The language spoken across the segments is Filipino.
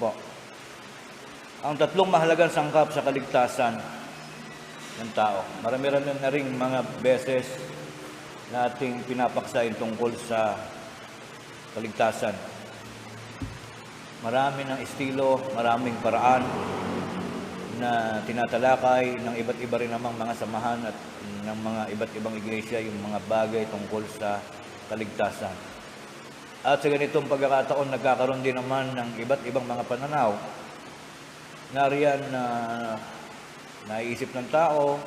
po. Ang tatlong mahalagang sangkap sa kaligtasan ng tao. Marami-rami na rin mga beses nating pinapaksain tungkol sa kaligtasan. Marami ng estilo, maraming paraan na tinatalakay ng iba't iba rin namang mga samahan at ng mga iba't ibang iglesia yung mga bagay tungkol sa kaligtasan. At sa ganitong pagkakataon, nagkakaroon din naman ng iba't ibang mga pananaw. Nariyan na naiisip ng tao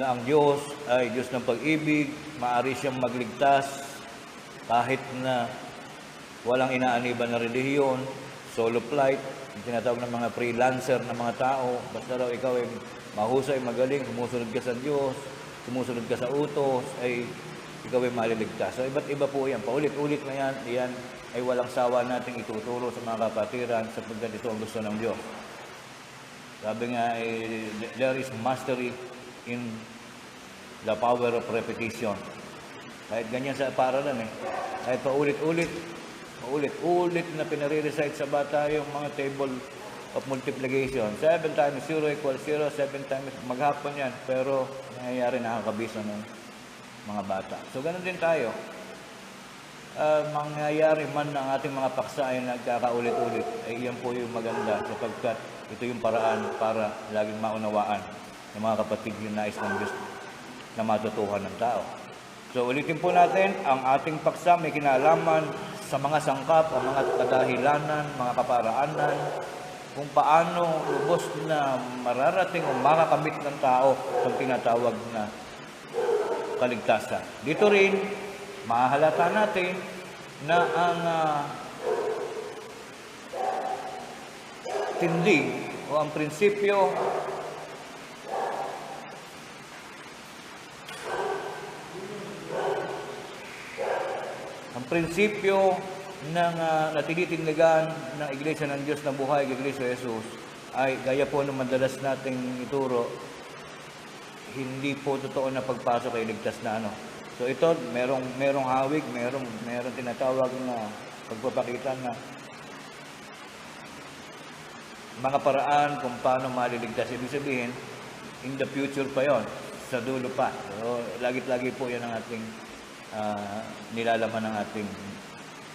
na ang Diyos ay Diyos ng pag-ibig, maaari siyang magligtas kahit na walang inaaniban na relihiyon, solo flight, yung tinatawag ng mga freelancer na mga tao, basta raw ikaw ay mahusay, magaling, sumusunod ka sa Diyos, sumusunod ka sa utos, ay ikaw ay maliligtas. So, iba't iba po yan. Paulit-ulit na yan. Yan ay walang sawa nating ituturo sa mga kapatiran sapagkat ito ang gusto ng Diyos. Sabi nga, there is mastery in the power of repetition. Kahit ganyan sa paralan kahit paulit-ulit na pinare-recite sa bata yung mga table of multiplication. 7 times 0 equals 0, 7 times maghapon yan. Pero nangyayari nakakabisa ng mga bata. So, ganun din tayo. Mangyayari man ng ating mga paksa ay nagkakaulit-ulit, ay iyan po yung maganda sapagkat ito yung paraan para laging maunawaan ng mga kapatid yung nais ng Diyos na matutuhan ng tao. So, ulitin po natin, ang ating paksa may kinalaman sa mga sangkap, ang mga kadahilanan, mga kaparaanan, kung paano lubos na mararating o makakamit ng tao ang tinatawag na kaligtasan. Dito rin, mahahalata natin na ang tindi o ang prinsipyo ng natititindigan ng Iglesia ng Diyos na buhay, Iglesia Jesus, ay gaya po ng madalas nating ituro, hindi po totoo na pagpasok ay ligtas na So ito, merong hawig, merong tinatawag na pagpapakita na mga paraan kung paano maliligtas. Ibig sabihin, in the future pa yon, sa dulo pa. So, lagi-lagi po yan ang ating nilalaman ng ating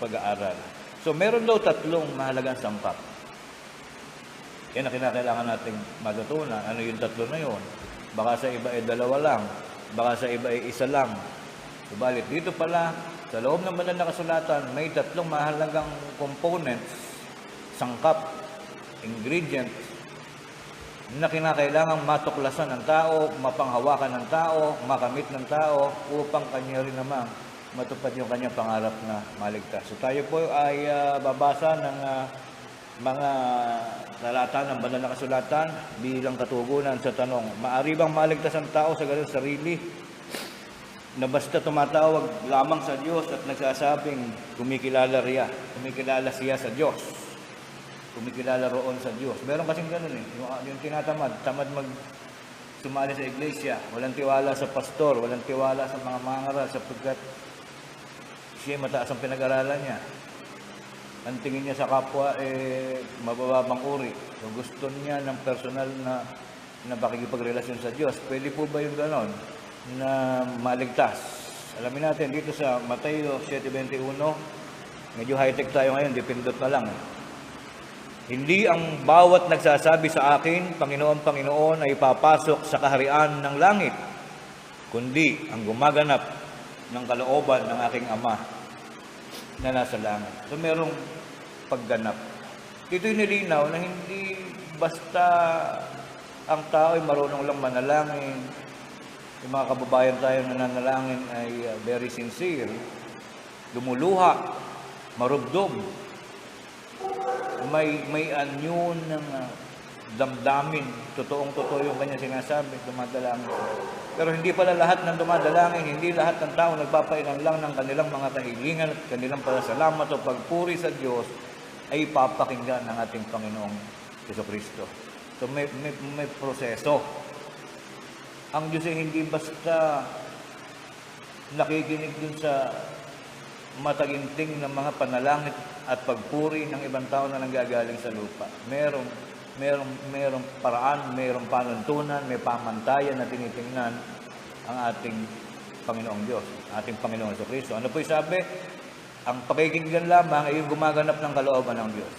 pag-aaral. So meron daw tatlong mahalagang sangkap. Yan ang kinakailangan nating matutunan. Ano yung tatlo na yon? Baka sa iba ay dalawa lang, baka sa iba ay isa lang. Subalit dito pala, sa loob ng banal na kasulatan, may tatlong mahalagang components, sangkap, ingredients, na kinakailangang matuklasan ng tao, mapanghawakan ng tao, makamit ng tao, upang kanya rin naman matupad yung kanyang pangarap na maligtas. So tayo po ay babasa ng mga talata ng banal na kasulatan bilang katugunan sa tanong, maaari bang maligtas ang tao sa ganung sarili na basta tumatawag lamang sa Diyos at nagsasabing kumikilala siya sa Diyos, kumikilala roon sa Diyos. Meron kasing ganun yung tinatamad sumali sa iglesia, walang tiwala sa pastor, walang tiwala sa mga mangaral sapagkat siya mataas ang pinag-aralan niya. Ang tingin niya sa kapwa mabababang uri. So gusto niya ng personal na pakikipagrelasyon sa Diyos. Pwede po ba yung ganon na maligtas? Alamin natin dito sa Mateo 7:21. Medyo high-tech tayo ngayon, dipindot na lang. Hindi ang bawat nagsasabi sa akin, Panginoon, Panginoon, ay papasok sa kaharian ng langit, kundi ang gumaganap ng kalooban ng aking Ama na nasa langit. So, merong pagganap. Dito'y nilinaw na hindi basta ang tao ay marunong lang manalangin. Yung mga kababayan tayo na nanalangin ay very sincere, lumuluha, marubdob, may anyo ng damdamin, totoong-totoo yung kanya sinasabi, dumadalangin. Pero hindi pala lahat ng dumadalangin, hindi lahat ng tao nagpapailan lang ng kanilang mga kahilingan at kanilang pasasalamat o pagpuri sa Diyos ay papakinggan ng ating Panginoong Jesucristo. So may proseso. Ang Diyos ay hindi basta nakikinig dun sa mataginting ng mga panalangit at pagpuri ng ibang tao na nanggagaling sa lupa. Merong paraan, merong panuntunan, may pamantayan na tinitingnan ang ating Panginoong Diyos, ating Panginoong Jesucristo. Ano po yung sabi? Ang pakikinggan lamang ay yung gumaganap ng kalooban ng Diyos.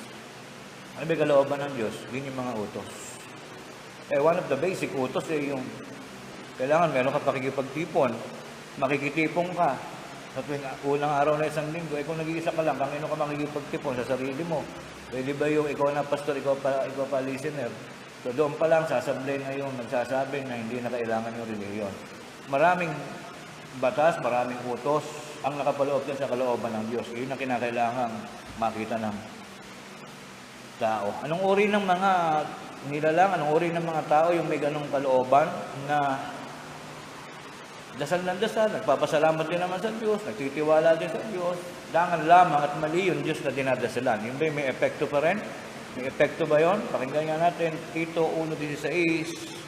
Ano ba yung kalooban ng Diyos? Yun yung mga utos. One of the basic utos ay yung kailangan meron ka pakikipagtipon, makikitipon ka. Sa tuwing unang araw na isang linggo, kung nag-iisa ka lang, kanino ka makikipagtipon? Sa sarili mo. Pwede ba yung ikaw na pastor, ikaw pa listener? So doon pa lang, sasablay na yung nagsasabi na hindi na kailangan yung reliyon. Maraming batas, maraming utos ang nakapaloob din sa kalooban ng Diyos. Yun ang kinakailangang makita ng tao. Anong uri ng mga nilalang, anong uri ng mga tao yung may ganong kalooban na dasal ng dasal, nagpapasalamat din naman sa Diyos, nagtitiwala din sa Diyos, dangan lamang at mali yung Diyos na dinadasalan. Yung ba may epekto pa rin? May epekto ba yun? Pakinggan nga natin, Tito 1:16.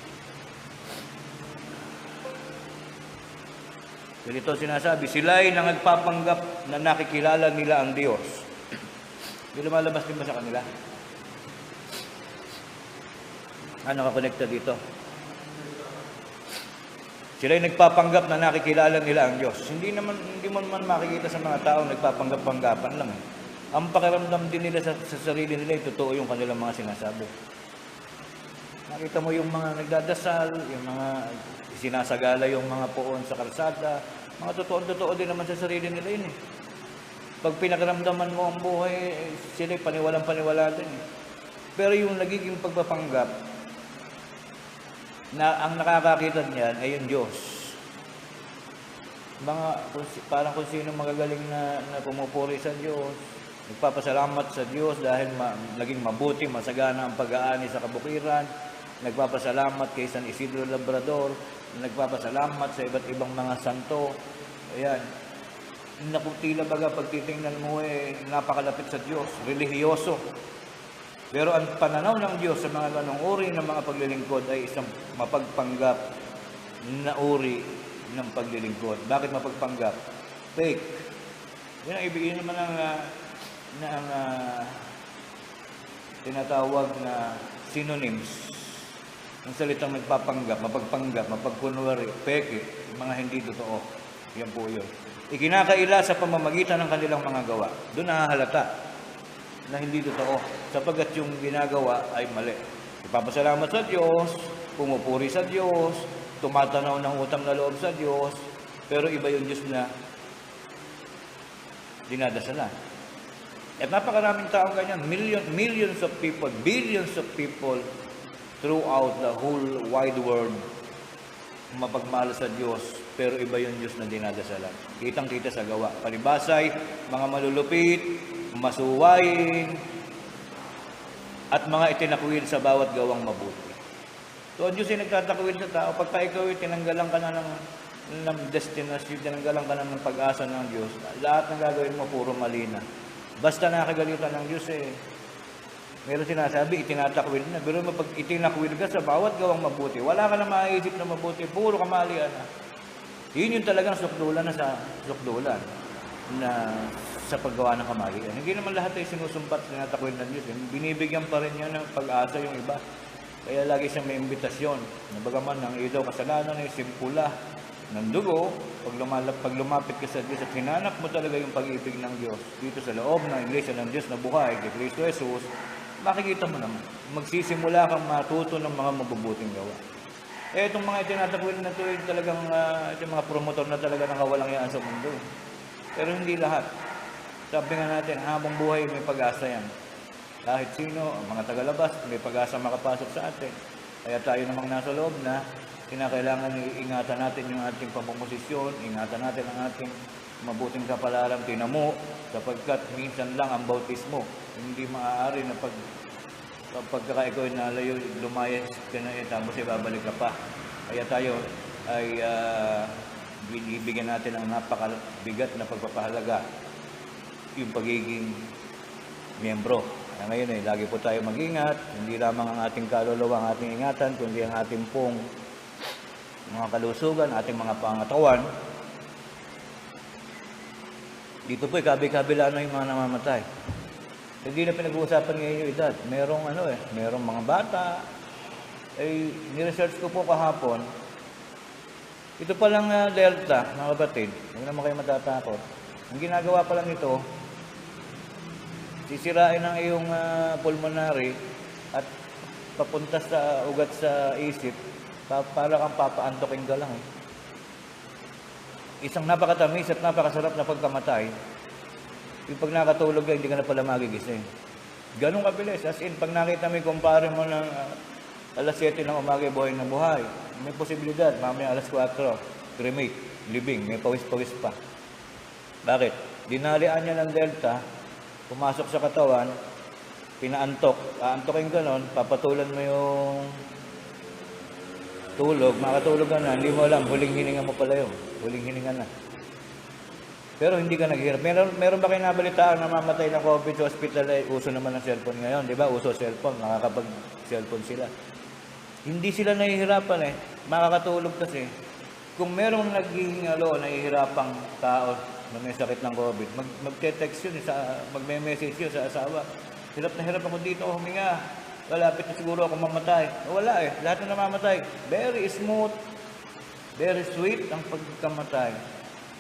Ganito sinasabi, sila'y nagpapanggap na nakikilala nila ang Diyos. Yung lumalabas din ba sa kanila? Ano nakakonekta dito? Sila'y nagpapanggap na nakikilala nila ang Diyos. Hindi mo naman makikita sa mga tao nagpapanggap-panggapan lang. Ang pakiramdam din nila sa sarili nila, totoo yung kanilang mga sinasabi. Nakita mo yung mga nagdadasal, yung mga sinasagala yung mga poon sa kalsada, mga totoo din naman sa sarili nila yun eh. Pag pinakaramdaman mo ang buhay, sila'y paniwalang-paniwala din eh. Pero yung nagiging pagpapanggap, na ang nakakakita niyan ay yung Diyos. Parang kung sino magagaling na pumupuri sa Diyos, nagpapasalamat sa Diyos dahil naging mabuti, masagana ang pag-aani sa kabukiran, nagpapasalamat kay San Isidro Labrador, nagpapasalamat sa iba't ibang mga santo. Ayan. Nakutila baga pagtitingnan mo napakalapit sa Diyos, relihiyoso. Pero ang pananaw ng Diyos sa mga ganong uri ng mga paglilingkod ay isang mapagpanggap na uri ng paglilingkod. Bakit mapagpanggap? Fake. Yan ang ibigin naman ng tinatawag na synonyms. Ang salitang magpapanggap, mapagpanggap, mapagkunwari, fake, mga hindi totoo. Yan po yun. Ikinakaila sa pamamagitan ng kanilang mga gawa. Doon nahahalata na hindi totoo, sapagkat yung ginagawa ay mali. Ipapasalamat sa Diyos, pumupuri sa Diyos, tumatanaw ng utang na loob sa Diyos, pero iba yung Diyos na dinadasalan. At napakaraming taong ganyan, millions of people, billions of people throughout the whole wide world mapagmahal sa Diyos, pero iba yung Diyos na dinadasalan. Kitang-kita sa gawa. Palibasay, mga malulupit, masuwayin, at mga itinakwil sa bawat gawang mabuti. So, ang Diyos ay nagtatakwil sa tao. Pagka ikaw ay tinanggalan ka na ng destination, tinanggalan ka na ng pag-asa ng Diyos, lahat ng gagawin mo, puro mali na. Basta nakagalitan ng Diyos meron sinasabi, itinatakwil na. Pero pag itinakwil ka sa bawat gawang mabuti, wala ka na maiisip na mabuti, puro kamalian na. Yun yung talagang sukdulan na sa sukdulan na sa paggawa ng kamalian. Hindi naman lahat ay sinusumpat, tinatakwil ng Diyos. Binibigyan pa rin niya ng pag-asa yung iba. Kaya lagi siyang may imbitasyon. Nabagaman ng ilaw kasalanan ay simpula ng dugo. Pag lumapit ka sa Diyos at hinanap mo talaga yung pag-ibig ng Diyos dito sa loob ng Iglesia ng Diyos na buhay kay Kristo Jesus, makikita mo naman. Magsisimula kang matuto ng mga mabubuting gawa. Itong mga itinatakwil na ito ay talagang itong mga promotor na talaga nakawalang yaan sa mundo. Pero hindi lahat. Sabi nga natin, habang buhay may pag-asa yan. Kahit sino, ang mga tagalabas, may pag-asa makapasok sa atin. Kaya tayo namang nasa loob na, kinakailangan ingatan natin yung ating pamumosisyon, ingatan natin ang ating mabuting kapalaran, tinamo, sapagkat minsan lang ang bautismo. Hindi maaari na pagka ikaw ay nalayo, lumayas ka na tapos ibabalik ka pa. Kaya tayo ay binibigyan natin ang napakabigat na pagpapahalaga, yung pagiging miyembro. Ngayon lagi po tayo mag-ingat, hindi lamang ang ating kaluluwa ang ating ingatan, kundi ang ating pong mga kalusugan, ating mga pangatawan. Dito po, kabi-kabila na yung mga namamatay. Hindi na pinag-uusapan ngayon yung edad. Merong mga bata. Ni-research ko po kahapon. Ito palang Delta, mga kapatid. Huwag naman kayo matatakot. Ang ginagawa pa lang ito, sisirain ang iyong pulmonary at papunta sa ugat sa isip, para kang papaantokin ka lang. Isang napakatamis at napakasarap na pagkamatay, yung pag nakatulog ka, hindi ka na pala magigising. Ganun kabilis. As in, pag nakita mo, kumpare mo ng alas 7 ng umaga, buhay na buhay. May posibilidad, mamaya alas 4, cremate, living, may pawis-pawis pa. Bakit? Dinalian niya ng Delta, pumasok sa katawan, pinaantok. Aantokin ka nun, papatulan mo yung tulog, makatulog ka na, hindi mo alam, huling hininga mo pala yun. Huling hininga na. Pero hindi ka naghihirap. Meron ba kayo nabalitaan na mamatay ng COVID sa hospital? Uso naman ng cellphone ngayon, di ba? Uso cellphone, makakapag-cellphone sila. Hindi sila nahihirapan makakatulog kasi. Kung merong naghihingalo, nahihirapang tao na may sakit ng COVID, magte-text yun, magme-message yun sa asawa. Hirap na hirap ako dito, huminga. Malapit na siguro ako mamatay. Wala lahat na namamatay. Very smooth, very sweet ang pagkamatay.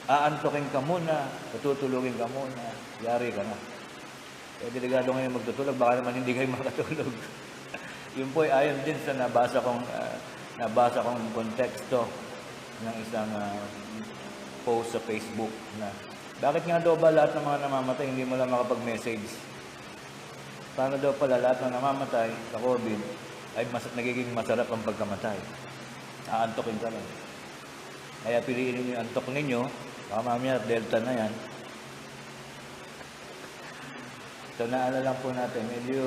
Aantokin ka muna, patutulugin ka muna, yari ka na. Delikado ngayon magtutulog, baka naman hindi kayo makatulog. Yun po ay ayon din sa nabasa kong konteksto ng isang post sa Facebook na bakit nga daw ba lahat ng mga namamatay hindi mo lang makapag-message? Paano daw pala lahat ng namamatay sa COVID ay nagiging masarap ang pagkamatay? Aantokin ka lang. Kaya piliin niyo yung antok ninyo, baka mamaya Delta na yan. So naalala lang po natin, medyo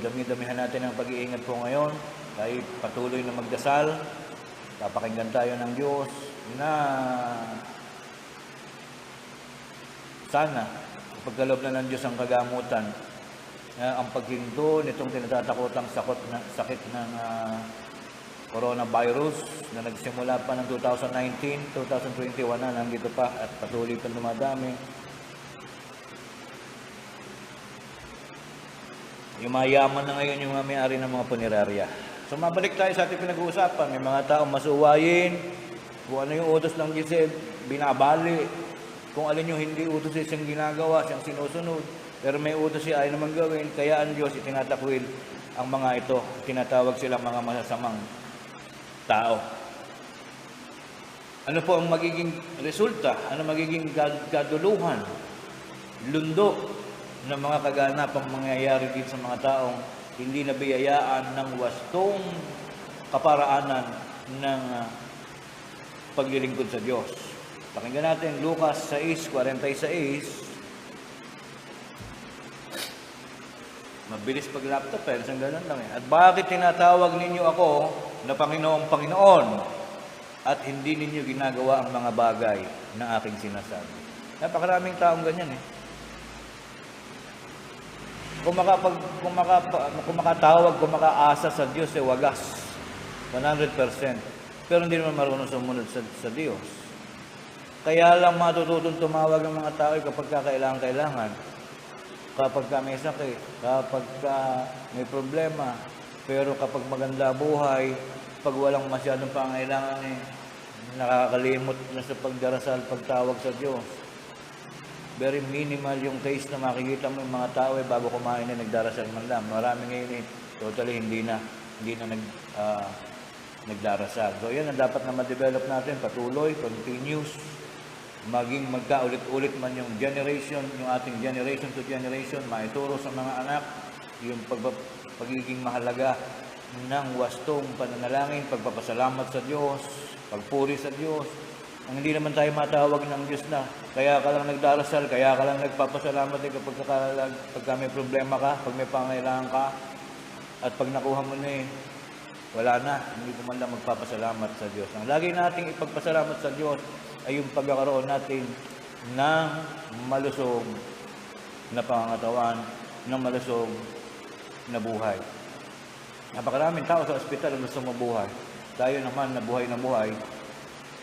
dami-damihan natin ang pag-iingat po ngayon. Dahil patuloy na magdasal, papakinggan tayo ng Diyos na sana pagkaloob na ng Diyos ang kagamutan, ang paghinto nitong tinatatakotang sakit ng coronavirus na nagsimula pa ng 2019, 2021 na nandito pa at patuloy pa dumadami. Yung mayaman na ngayon yung may-ari ng mga punerarya. So mabalik tayo sa ating pinag-uusapan. May mga taong masuwayin, kung ano yung utos ng Giselle, binabali. Kung alin yung hindi utos siyang ginagawa, siyang sinusunod. Pero may utos siya ay naman gawin, kaya ang Diyos itinatakwil ang mga ito. Tinatawag silang mga masasamang tao. Ano po ang magiging resulta? Ano magiging kaduluhan? Lundo ng mga kaganapang mangyayari dito sa mga taong hindi nabiyayaan ng wastong kaparaanan ng paglilingkod sa Diyos. Pakinggan natin Lucas 6:46. Mabilis pag laptop, pero isang ganun lang At bakit tinatawag ninyo ako na Panginoon at hindi ninyo ginagawa ang mga bagay na aking sinasabi? Napakaraming taong ganyan Kung makatawag, kung makaasa sa Diyos, wagas. 100%. Pero hindi naman marunong sumunod sa Diyos. Kaya lang matututong tumawag ang mga tao kapag kailangan. Kapag may sakit, kapag may problema. Pero kapag maganda buhay, pag walang masyadong pangailangan, nakakalimot na sa pagdarasal, pagtawag sa Diyos. Very minimal yung case na makikita mo yung mga tao bago kumain nagdarasal man lang. Marami ngayon totally hindi na nagdarasal. So yan ang dapat na ma-develop natin, patuloy, continuous, maging magkaulit-ulit man yung ating generation to generation, maituro sa mga anak yung pagiging mahalaga ng wastong pananalangin, pagpapasalamat sa Diyos, pagpuri sa Diyos. Ang hindi naman tayo matawag ng Diyos na kaya ka lang nagdarasal, kaya ka lang nagpapasalamat pagka may problema ka, pag may pangailangan ka, at pag nakuha mo na wala na, hindi ko man lang magpapasalamat sa Diyos. Ang lagi nating ipagpasalamat sa Diyos ay yung pagkakaroon natin ng malusog na pangangatawan, ng malusog na buhay. Napakaraming tao sa ospital ang gusto mabuhay. Tayo naman na buhay,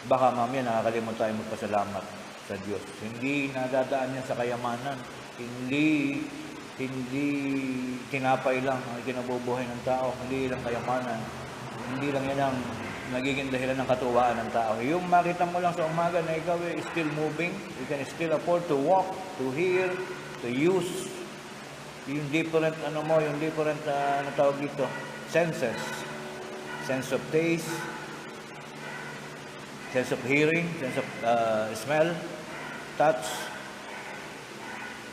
baka mamaya nakakalimot tayo magpasalamat sa Diyos. Hindi nadadaan yan sa kayamanan. Hindi tinapay lang ang kinabubuhay ng tao. Hindi lang kayamanan. Hindi lang yan ang nagiging dahilan ng katuwaan ng tao. Yung makita mo lang sa umaga na ikaw is still moving, you can still afford to walk, to hear, to use yung different, yung different, tawag dito, senses. Sense of taste, sense of hearing, sense of smell, touch,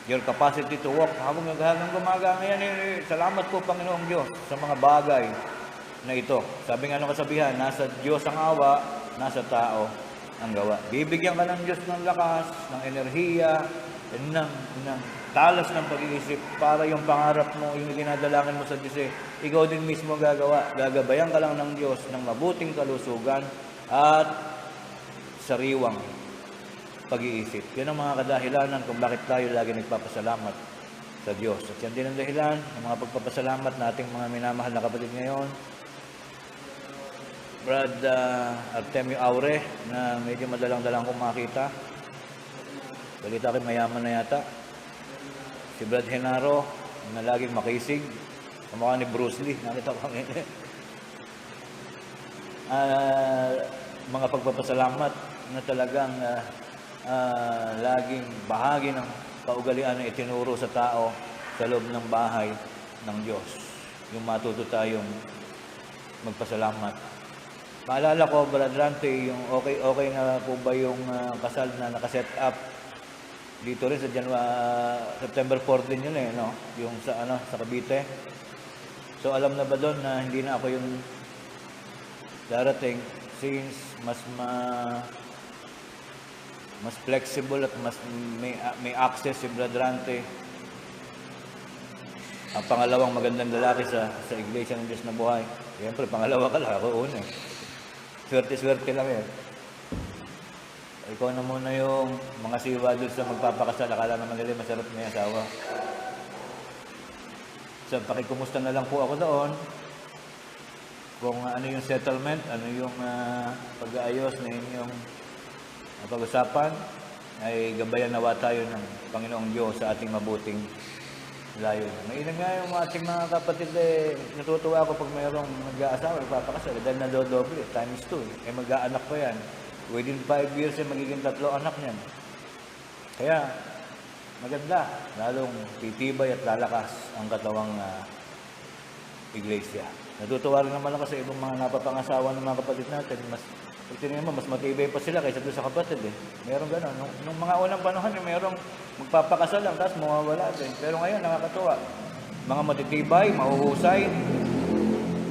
your capacity to walk. Habang gumaga ngayon, salamat po Panginoong Diyos sa mga bagay na ito. Sabi nga ng kasabihan, nasa Diyos ang awa, nasa tao ang gawa. Bibigyan ka ng Diyos ng lakas, ng enerhiya, ng talas ng pag-iisip para yung pangarap mo, yung dinadalangin mo sa Diyos, ikaw din mismo gagawa. Gagabayan ka lang ng Diyos ng mabuting kalusugan at sariwang pag-iisip. Yan ang mga kadahilanan kung bakit tayo lagi nagpapasalamat sa Diyos. At yan din ang dahilan ng mga pagpapasalamat nating mga minamahal na kapatid ngayon. Brad Artemio Aure, na medyo madalang-dalang kong makita. Balita ko mayaman na yata. Si Brad Henaro, na laging makisig. Kamukha ni Bruce Lee. Nakita ko ngayon. Mga pagpapasalamat na talagang laging bahagi ng kaugalian na itinuro sa tao sa loob ng bahay ng Diyos. Yung matuto tayong magpasalamat. Maalala ko, Brad Rante, yung okay na po ba yung kasal na nakaset up dito rin sa September 4 din yun no? Yung sa Cavite. So alam na ba doon na hindi na ako yung darating since mas flexible at mas may access si Brad Rante. Ang pangalawang magandang lalaki sa Iglesia ng Diyos na Buhay. Siyempre, pangalawa ka lang, ako una. Swerte lang yan. Ikaw na muna yung mga siwa doon sa magpapakasal. Akala naman nila masarap na yung asawa. So, pakikumusta na lang po ako doon. Kung ano yung settlement, ano yung pag-aayos na inyong pag-usapan, ay gabayan nawa tayo ng Panginoong Diyos sa ating mabuting layo. May ilan nga yung ating mga kapatid, natutuwa ako pag mayroong mag-aasawa, magpapakasal, dahil nadodoble, times 2. Mag-aanak pa yan. Within 5 years, magiging 3 anak niyan. Kaya, maganda, lalong titibay at lalakas ang katawang iglesia. Natutuwa rin naman ako sa ibang mga napapangasawa ng mga kapatid natin. Pag tingnan mo, mas matibay pa sila kaysa doon sa kapatid Meron gano'n. Nung mga unang panahon, mayroong magpapakasal lang, tapos mawawala din. Pero ngayon, nakakatuwa. Mga matitibay, mahuhusay,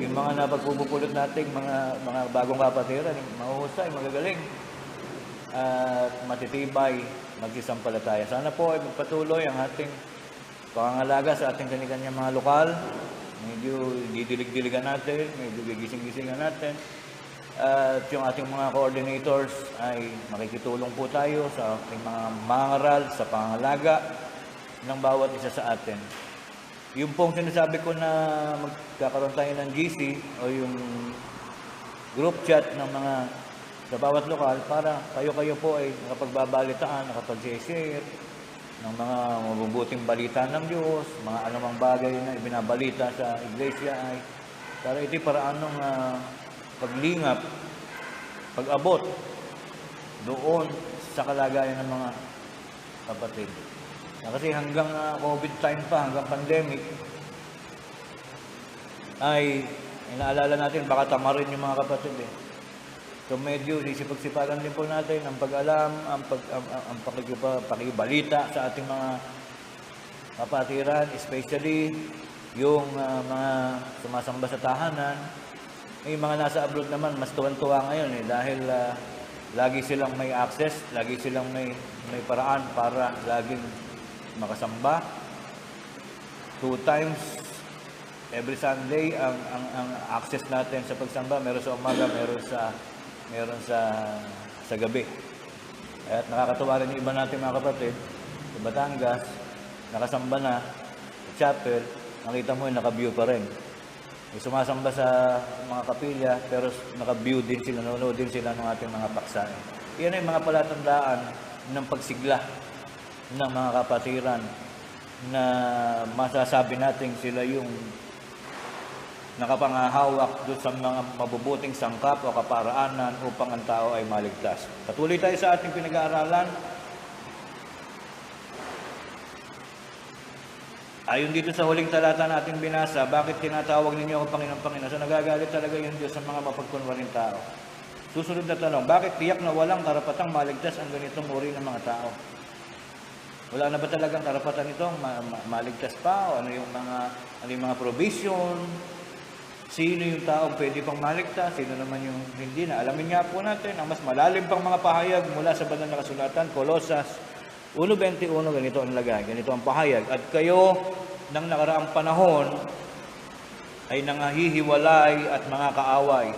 yung mga napagpupulot nating mga bagong kapatiran, mahuhusay, magagaling, at matitibay, magsisampalataya. Sana po ay magpatuloy ang ating pangangalaga sa ating kanilang mga lokal. Medyo didilig-diligan natin, medyo gigising-gisingan natin. At yung ating mga coordinators ay makikitulong po tayo sa ating mga mangaral, sa pangangalaga ng bawat isa sa atin. Yung pong sinasabi ko na magkakaroon tayo ng GC o yung group chat ng mga sa bawat lokal para kayo po ay nakapagbabalitaan, nakapag-share ng mga mabubuting balita ng Diyos, mga anumang bagay na ibinabalita sa iglesia ay para ito'y paraan ng paglingap, pag-abot doon sa kalagayan ng mga kapatid. Kasi hanggang COVID time pa, hanggang pandemic, ay inaalala natin, baka tamarin yung mga kapatid So medyo sisipag-sipagan din po natin ang pag-alam, ang pakibalita sa ating mga kapatiran, especially yung mga sumasamba sa tahanan. Yung mga nasa abroad naman, mas tuwan-tuwa ngayon dahil lagi silang may access, lagi silang may paraan para laging makasamba. 2 times every Sunday ang access natin sa pagsamba, meron sa umaga, meron sa gabi. At nakakatuwa rin yung iba natin mga kapatid sa Batangas, nakasamba na sa chapel, nakita mo naka-view pa rin. May sumasamba sa mga kapilya, pero naka-view din sila, nanonood din sila ng ating mga paksa. Iyan ay mga palatandaan ng pagsigla ng mga kapatiran na masasabi natin sila yung nakapangahawak doon sa mga mabubuting sangkap o kaparaanan upang ang tao ay maligtas. Patuloy tayo sa ating pinag-aaralan. Ayon dito sa huling talata natin binasa, bakit tinatawag ninyo ako Panginoon, Panginoon? So nagagalit talaga yung Diyos sa mga mapagkunwaring tao. Susunod na tanong, bakit tiyak na walang karapatang maligtas ang ganitong uri ng mga tao? Wala na ba talagang karapatan ito maligtas pa? O ano yung mga provision? Sino yung taong pwede pang maligtas? Sino naman yung hindi na? Alamin nga po natin ang mas malalim pang mga pahayag mula sa banal na kasulatan, Kolosas 1:21, ganito ang lagay, ganito ang pahayag. At kayo ng nakaraang panahon ay nangahihiwalay at mga kaaway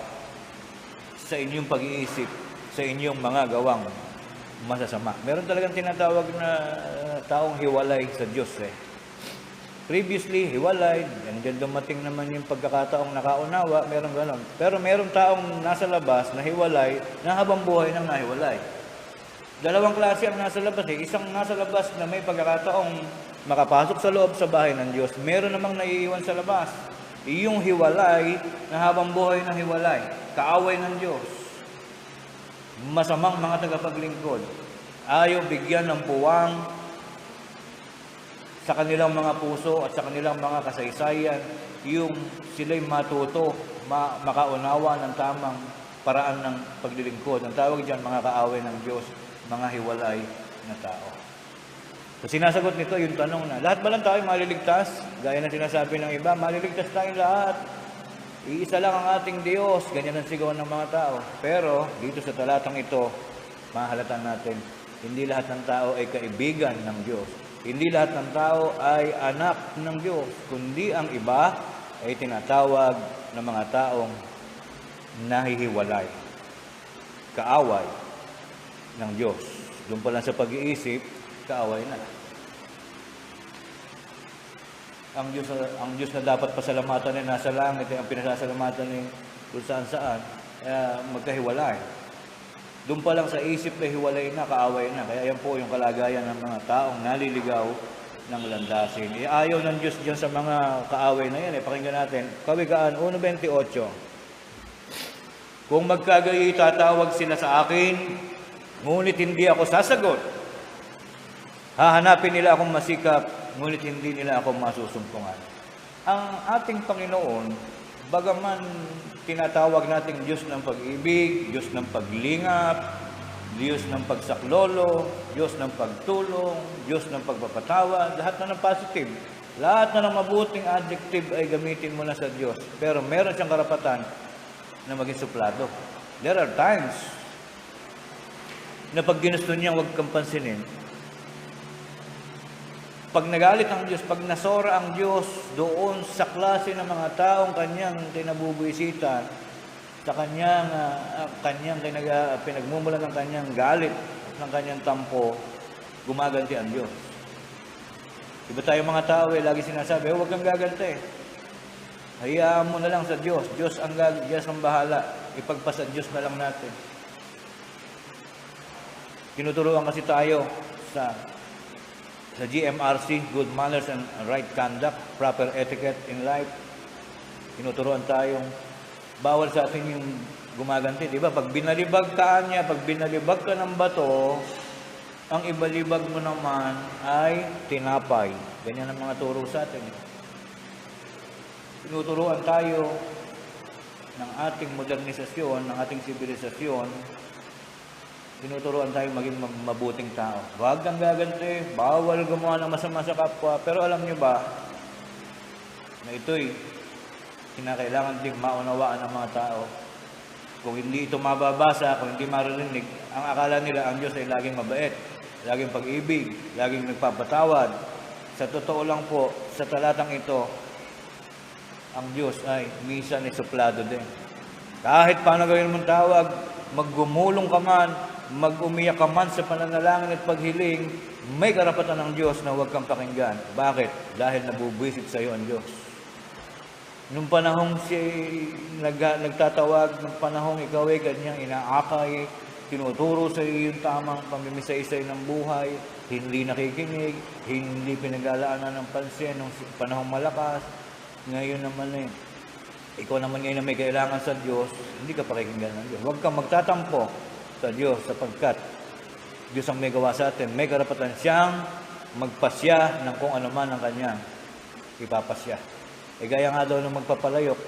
sa inyong pag-iisip, sa inyong mga gawang masasama. Meron talagang tinatawag na taong hiwalay sa Diyos Previously, hiwalay, and then dumating naman yung pagkakataong nakaunawa, meron ganon. Pero meron taong nasa labas na hiwalay, na habang buhay nang nahiwalay. Dalawang klase ang nasa labas Isang nasa labas na may pagkakataong makapasok sa loob sa bahay ng Diyos. Meron namang naiiwan sa labas. Iyong hiwalay na habang buhay ng hiwalay. Kaaway ng Diyos. Masamang mga tagapaglingkod. Ayaw bigyan ng puwang sa kanilang mga puso at sa kanilang mga kasaysayan yung sila'y matuto, makaunawa ng tamang paraan ng paglilingkod. Ang tawag diyan mga kaaway ng Diyos, mga hiwalay na tao. So sinasagot nito yung tanong na, lahat ba lang tayo maliligtas? Gaya na sinasabi ng iba, maliligtas tayong lahat. Iisa lang ang ating Diyos, ganyan ang sigaw ng mga tao. Pero dito sa talatang ito, mahalatan natin, hindi lahat ng tao ay kaibigan ng Diyos. Hindi lahat ng tao ay anak ng Diyos, kundi ang iba ay tinatawag ng mga taong nahihiwalay, kaaway ng Diyos. Doon pa lang sa pag-iisip, kaaway na. Ang Diyos na dapat pasalamatan ay nasa langit, ang pinasasalamatan ay kung saan-saan, magkahiwalay. Doon pa lang sa isip na hiwalay na, kaaway na. Kaya yan po yung kalagayan ng mga taong naliligaw ng landasin. Ayaw ng Diyos dyan sa mga kaaway na yan. Pakinggan natin. Kawikaan 1:28. Kung magkagayi, tatawag sila sa akin, ngunit hindi ako sasagot. Hahanapin nila akong masikap, ngunit hindi nila ako masusumpungan. Ang ating Panginoon, bagaman tinatawag nating Diyos ng pag-ibig, Diyos ng paglingap, Diyos ng pagsaklolo, Diyos ng pagtulong, Diyos ng pagpapatawad, lahat na ng positive, lahat na ng mabuting adjective ay gamitin mo na sa Diyos. Pero meron siyang karapatan na maging suplado. There are times na pag ginusto niya, huwag kang pansinin. Pag nagalit ang Diyos, pag nasora ang Diyos doon sa klase ng mga taong kanyang kinabubuisitan, sa kanyang pinagmumulan ng kanyang galit, ng kanyang tampo, gumaganti ang Diyos. Iba tayo mga tao lagi sinasabi, huwag kang gaganti. Hayaan mo na lang sa Diyos. Diyos ang bahala. Ipagpasa Diyos na lang natin. Tinuturuan kasi tayo sa GMRC, Good Manners and Right Conduct, Proper Etiquette in Life. Tinuturuan tayong bawal sa atin yung gumaganti. Di ba? Pag binalibag ka niya, pag binalibag ka ng bato, ang ibalibag mo naman ay tinapay. Ganyan ang mga turo sa atin. Tinuturuan tayo ng ating modernisasyon, ng ating sibilisasyon. Tinuturuan tayo maging mabuting tao. Huwag kang gaganti, bawal gumawa ng masama sa kapwa. Pero alam niyo ba, na ito'y kinakailangan ding maunawaan ng mga tao. Kung hindi ito mababasa, kung hindi maririnig, ang akala nila ang Diyos ay laging mabait, laging pag-ibig, laging nagpapatawad. Sa totoo lang po, sa talatang ito, ang Diyos ay minsan ay suplado din. Kahit paano gawin mong tawag, maggumulong ka man, mag-umiyak ka man sa pananalangin at paghiling, may karapatan ng Diyos na huwag kang pakinggan. Bakit? Dahil nabubwisit sa iyo ang Diyos. Nung panahong nagtatawag, nung panahong ikaw ay kanyang inaakay, tinuturo sa iyo yung tamang pamimisaysay ng buhay, hindi nakikinig, hindi pinag-alaanan ng pansin nung panahong malakas. Ngayon naman ikaw naman ngayon na may kailangan sa Diyos, hindi ka pakikinggan ng Diyos. Huwag kang magtatampo sa Diyos sapagkat Diyos ang may gawa sa atin. May karapatan siyang magpasya ng kung ano man ang kanyang ipapasya. Gaya nga daw ng magpapalayok,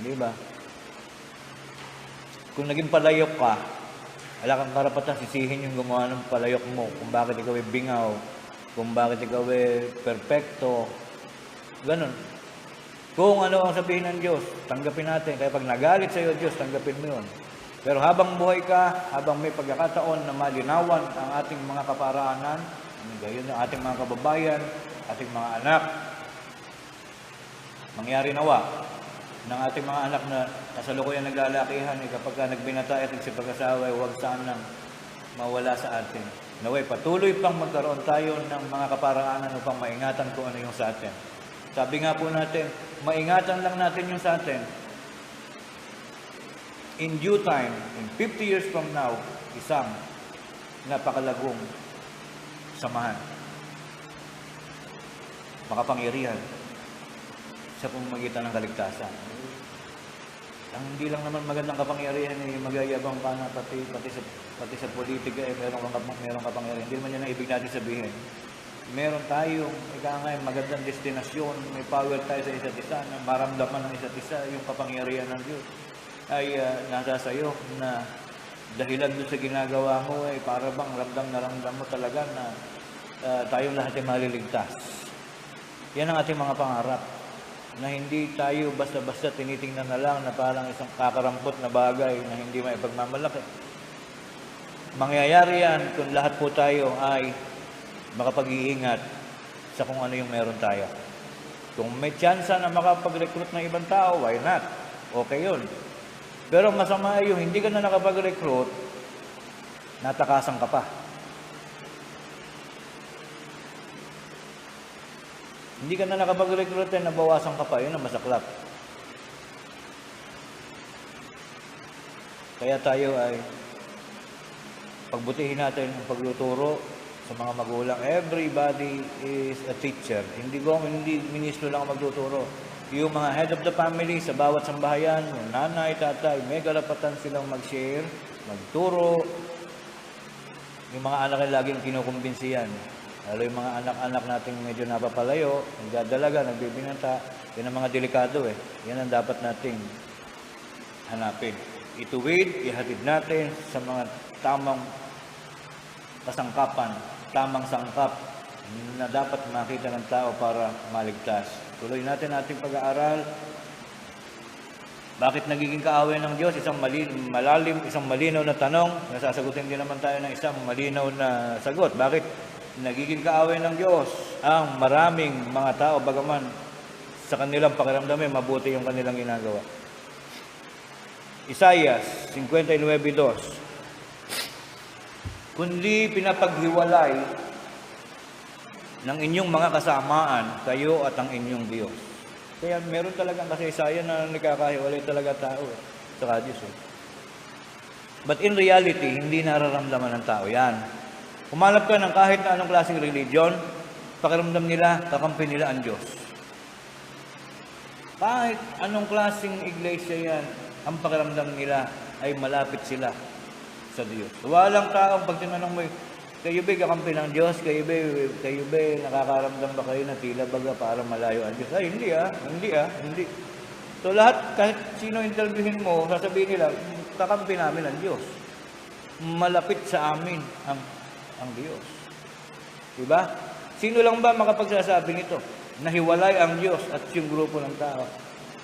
di ba? Kung naging palayok ka, wala kang karapatan sisihin yung gumawa ng palayok mo, kung bakit ikaw ay bingaw, kung bakit ikaw ay perfecto, ganun. Kung ano ang sabihin ng Diyos, tanggapin natin. Kaya pag nagalit sa iyo Diyos, tanggapin mo yun. Pero habang buhay ka, habang may pagkakataon na malinawan ang ating mga kaparaanan, gayon ang ating mga kababayan, ating mga anak, mangyari nawa ng ating mga anak na kasalukuyan naglalakihan, kapag ka nagbinatay at nagsipag-asawa, huwag sanang mawala sa atin. Naway, patuloy pang magkaroon tayo ng mga kaparaanan upang maingatan kung ano yung sa atin. Sabi nga po natin, maingatan lang natin yung sa atin. In due time, in 50 years from now, isang napakalagong samahan, makapangyarihan sa pamamagitan ng kaligtasan. Ang hindi lang naman magandang kapangyarihan magyayabang ka na pati sa politika meron kapangyarihan. Hindi naman yan ang ibig natin sabihin. Meron tayong magandang destinasyon, may power tayo sa isa't isa, na maramdaman ng isa't isa yung kapangyarihan ng Diyos ay nasa sayo, na dahilan doon sa ginagawa mo para bang ramdam mo talaga na tayong lahat ay maliligtas. Yan ang ating mga pangarap, na hindi tayo basta-basta tinitingnan na lang na parang isang kakarampot na bagay na hindi maipagmamalaki. Mangyayari yan kung lahat po tayo ay makapag-iingat sa kung ano yung meron tayo. Kung may tsansa na makapag-recruit ng ibang tao, why not? Okay yun. Pero masama yung hindi ka na nakapag-recruit, natakasan ka pa. Hindi ka na nakapag-recruit, nabawasan ka pa. Yun ang masaklap. Kaya tayo ay pagbutihin natin ang pagluturo sa mga magulang. Everybody is a teacher. Hindi ministro lang ang magtuturo. Yung mga head of the family sa bawat sambahayan, yung nanay, tatay, may karapatan silang mag-share, magturo. Yung mga anak ay laging kinukumbinsi yan. Lalo yung mga anak-anak nating medyo napapalayo, nagdadalaga, nagbibinata, yan ang mga delikado Yan ang dapat nating hanapin. Ituwid, ihatid natin sa mga tamang kasangkapan, tamang sangkap na dapat makita ng tao para maligtas. Tuloy natin ating pag-aaral. Bakit nagiging kaaway ng Diyos? Isang malalim, isang malinaw na tanong. Nasasagutin din naman tayo ng isang malinaw na sagot. Bakit nagiging kaaway ng Diyos ang maraming mga tao, bagaman sa kanilang pakiramdam mabuti yung kanilang ginagawa? Isaiah 59:2. Kundi pinapaghiwalay ng inyong mga kasamaan, kayo at ang inyong Diyos. Kaya meron talagang kasaysayan na nagkakahiwalay talaga tao sa Diyos. But in reality, hindi nararamdaman ng tao yan. Humanap ka ng kahit na anong klaseng religion, pakiramdam nila, kakampi nila ang Diyos. Kahit anong klaseng iglesia yan, ang pakiramdam nila ay malapit sila sa Diyos. Walang taong pag tinanong mo, kayo ba kakampi ng Diyos? Kayo ba nakakaramdam ba kayo na tila baga para malayo ang Diyos? Ay, hindi. So lahat, kahit sino interviewin mo, sasabihin nila, kakampi namin ang Diyos. Malapit sa amin ang Diyos. Diba? Sino lang ba makapagsasabi nito? Nahiwalay ang Diyos at yung grupo ng tao.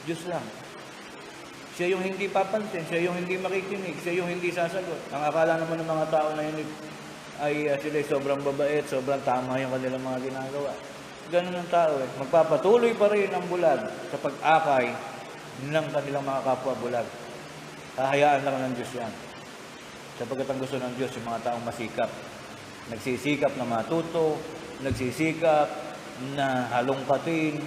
Diyos lang. Siya yung hindi papansin, siya yung hindi makikinig, siya yung hindi sasagot. Ang akala naman ng mga tao na yun ay sila sobrang babait, sobrang tama yung kanilang mga ginagawa. Ganun ang tao Magpapatuloy pa rin ang bulag sa pag-akay ng kanilang mga kapwa bulag. Hahayaan lang ng Diyos yan. Sapagkat ang gusto ng Diyos yung mga taong masikap. Nagsisikap na matuto, nagsisikap na halongkatin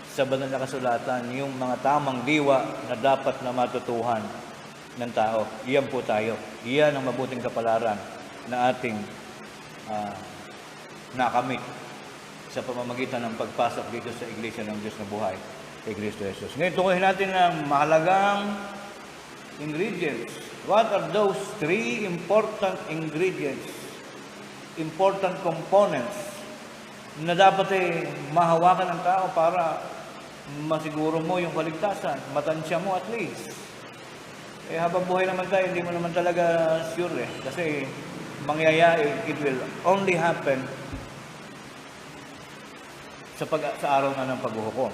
sa banal na kasulatan yung mga tamang diwa na dapat na matutuhan ng tao. Iyan po tayo. Iyan ang mabuting kapalaran na ating nakamit sa pamamagitan ng pagpasok dito sa Iglesia ng Diyos na buhay kay Kristo Jesus. Ngayon, tukuyin natin ang mahalagang ingredients. What are those 3 important ingredients, important components na dapat mahawakan ng tao para masiguro mo yung kaligtasan, matansya mo at least. Habang buhay naman tayo, hindi mo naman talaga sure kasi mangyayari, it will only happen sa araw na ng paghuhukom.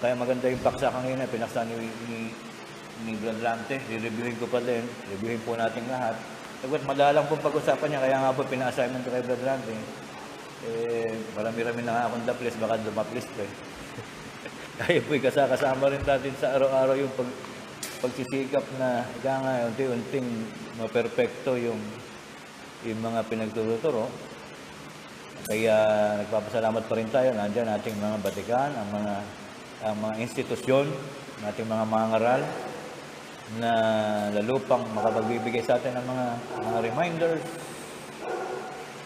Kaya maganda yung paksa kanina, pinaksa ni Brad Lante. I-reviewin ko pa din. Reviewin po natin lahat. Sagot, madalang pong pag-usapan niya, kaya nga po pina-assignment ko kay Brad Lante. Marami-rami na nga akong daplis, baka dumaplis pa Kaya po'y kasama rin natin sa araw-araw yung pagsisikap na nga unti-unting maperfecto yung mga pinagtuturo. Kaya nagpapasalamat pa rin tayo. Nandiyan ating mga batikan, ang mga institusyon, ating mga mangaral na lalo pang makapagbibigay sa atin ng mga reminders.